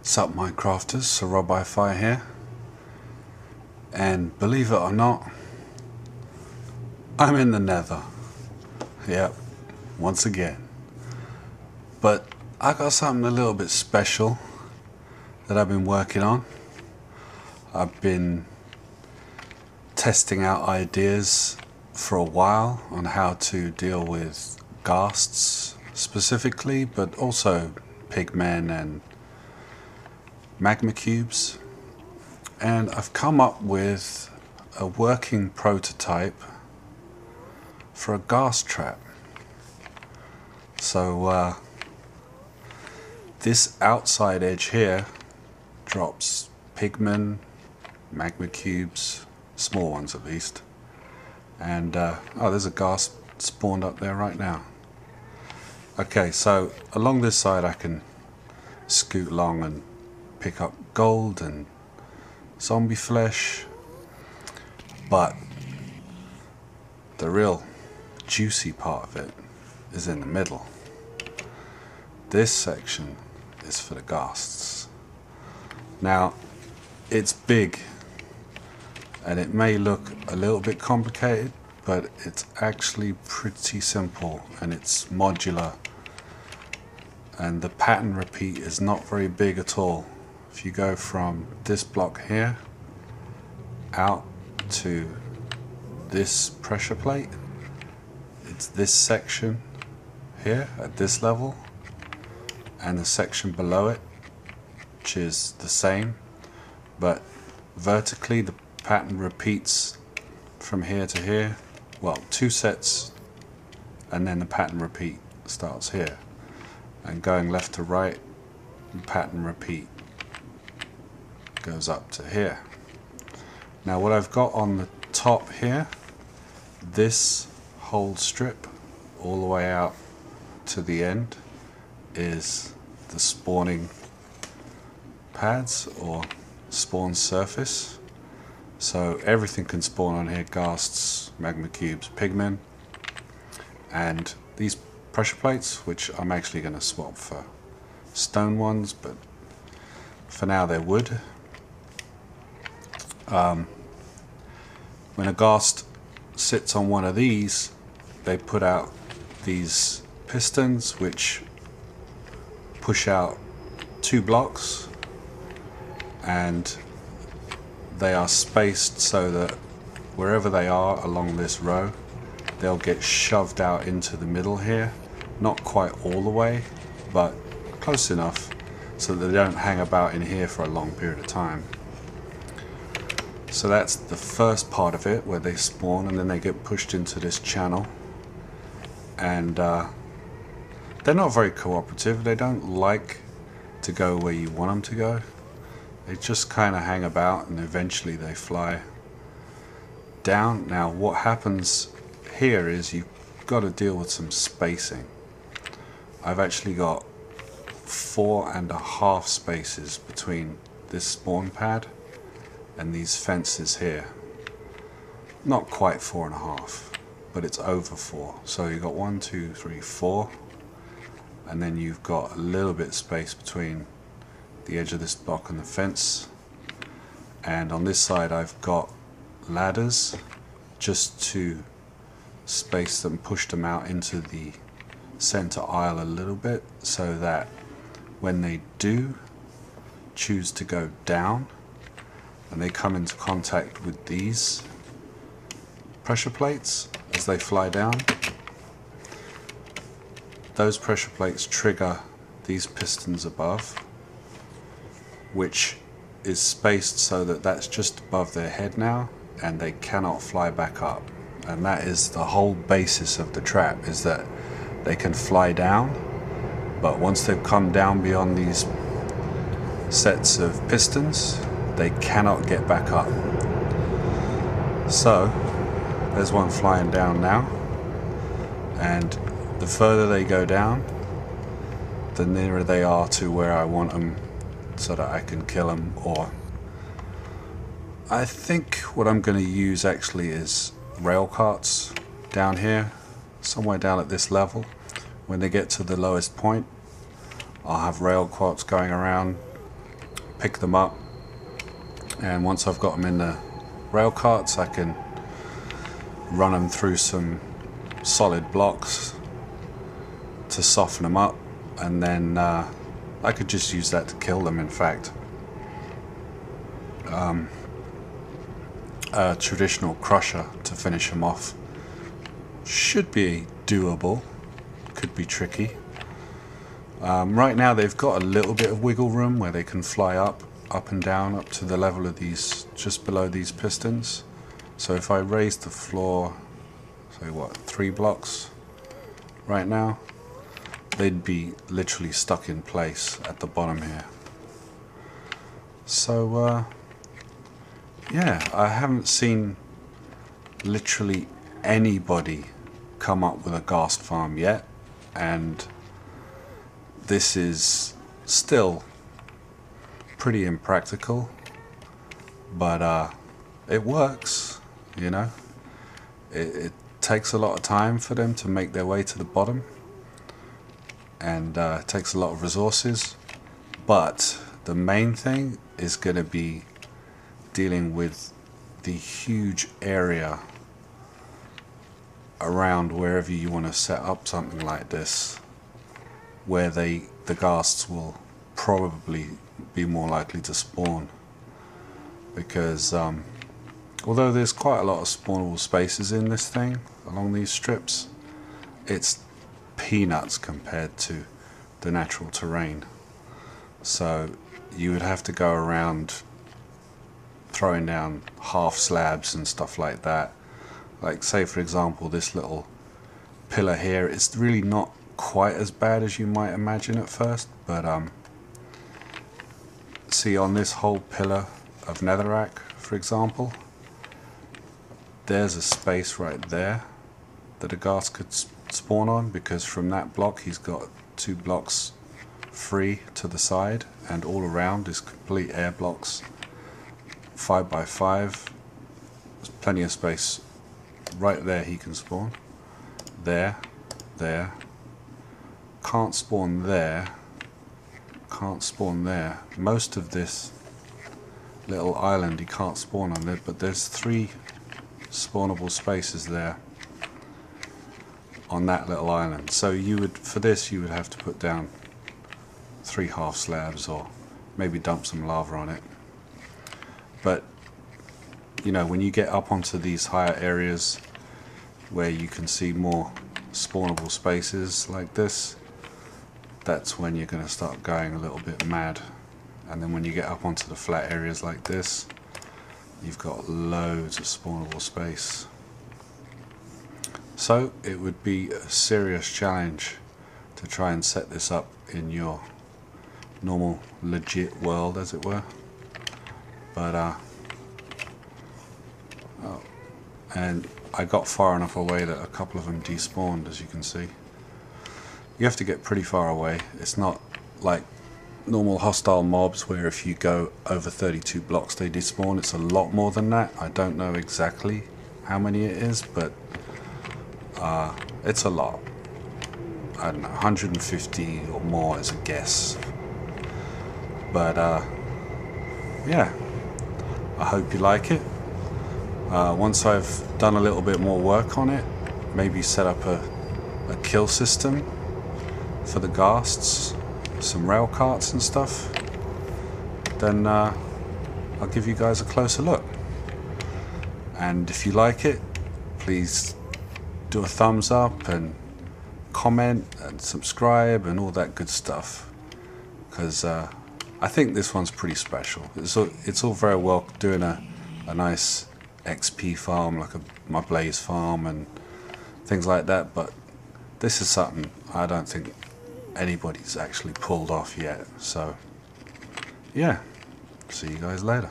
Sup Minecrafters, SirRobHiFi here, and believe it or not, I'm in the nether. Yep, once again. But I got something a little bit special that I've been working on. I've been testing out ideas for a while on how to deal with ghasts specifically, but also pigmen and magma cubes, and I've come up with a working prototype for a ghast trap. So this outside edge here drops pigmen, magma cubes, small ones at least, and oh, there's a ghast spawned up there right now. Okay, so along this side I can scoot along and pick up gold and zombie flesh, but the real juicy part of it is in the middle. This section is for the ghasts. Now, it's big and it may look a little bit complicated, but it's actually pretty simple and it's modular, and the pattern repeat is not very big at all. If you go from this block here out to this pressure plate, it's this section here at this level and the section below it, which is the same, but vertically the pattern repeats from here to here. Well, two sets, and then the pattern repeat starts here, and going left to right, the pattern repeat goes up to here. Now what I've got on the top here, this whole strip all the way out to the end is the spawning pads or spawn surface. So everything can spawn on here: ghasts, magma cubes, pigmen, and these pressure plates, which I'm actually going to swap for stone ones, but for now they're wood. When a ghast sits on one of these, they put out these pistons which push out 2 blocks, and they are spaced so that wherever they are along this row, they'll get shoved out into the middle here. Not quite all the way, but close enough so that they don't hang about in here for a long period of time. So that's the first part of it, where they spawn and then they get pushed into this channel, and they're not very cooperative. They don't like to go where you want them to go. They just kind of hang about and eventually they fly down. Now what happens here is you've got to deal with some spacing. I've actually got 4.5 spaces between this spawn pad and these fences here. Not quite 4.5, but it's over 4. So you've got 1, 2, 3, 4, and then you've got a little bit of space between the edge of this block and the fence. And on this side I've got ladders just to space them, push them out into the center aisle a little bit, so that when they do choose to go down and they come into contact with these pressure plates as they fly down, those pressure plates trigger these pistons above, which is spaced so that that's just above their head now and they cannot fly back up. And that is the whole basis of the trap, is that they can fly down, but once they've come down beyond these sets of pistons, they cannot get back up. So there's one flying down now, and the further they go down, the nearer they are to where I want them, so that I can kill them. Or I think what I'm going to use actually is rail carts down here, somewhere down at this level. When they get to the lowest point, I'll have rail carts going around pick them up, and once I've got them in the rail carts, I can run them through some solid blocks to soften them up, and then I could just use that to kill them. In fact, a traditional crusher to finish them off should be doable. Could be tricky. Right now they've got a little bit of wiggle room where they can fly up and down up to the level of these, just below these pistons. So if I raise the floor, say what, 3 blocks right now, they'd be literally stuck in place at the bottom here. So yeah, I haven't seen literally anybody come up with a ghast farm yet, and this is still pretty impractical, but it works, you know. It takes a lot of time for them to make their way to the bottom, and it takes a lot of resources, but the main thing is going to be dealing with the huge area around wherever you want to set up something like this, where the ghasts will probably be more likely to spawn, because although there's quite a lot of spawnable spaces in this thing along these strips, it's peanuts compared to the natural terrain. So you would have to go around throwing down half slabs and stuff like that. Like, say for example, this little pillar here, it's really not quite as bad as you might imagine at first, but see, on this whole pillar of netherrack, for example, there's a space right there that a ghast could spawn on, because from that block he's got 2 blocks free to the side, and all around is complete air blocks, 5 by 5. There's plenty of space right there. He can spawn there, there, can't spawn there, can't spawn there. Most of this little island he can't spawn on there, but there's 3 spawnable spaces there on that little island. So you would, for this, you would have to put down 3 half slabs, or maybe dump some lava on it. But you know, when you get up onto these higher areas where you can see more spawnable spaces like this, that's when you're going to start going a little bit mad. And then when you get up onto the flat areas like this, you've got loads of spawnable space. So it would be a serious challenge to try and set this up in your normal legit world, as it were. But oh, and I got far enough away that a couple of them despawned, as you can see. You have to get pretty far away. It's not like normal hostile mobs where if you go over 32 blocks they despawn. It's a lot more than that. I don't know exactly how many it is, but it's a lot. I don't know, 150 or more is a guess. But yeah, I hope you like it. Once I've done a little bit more work on it, maybe set up a kill system for the ghasts, some rail carts and stuff, then I'll give you guys a closer look. And if you like it, please do a thumbs up and comment and subscribe and all that good stuff, because I think this one's pretty special. It's all very well doing a nice XP farm like my Blaze farm and things like that, but this is something I don't think anybody's actually pulled off yet. So yeah, see you guys later.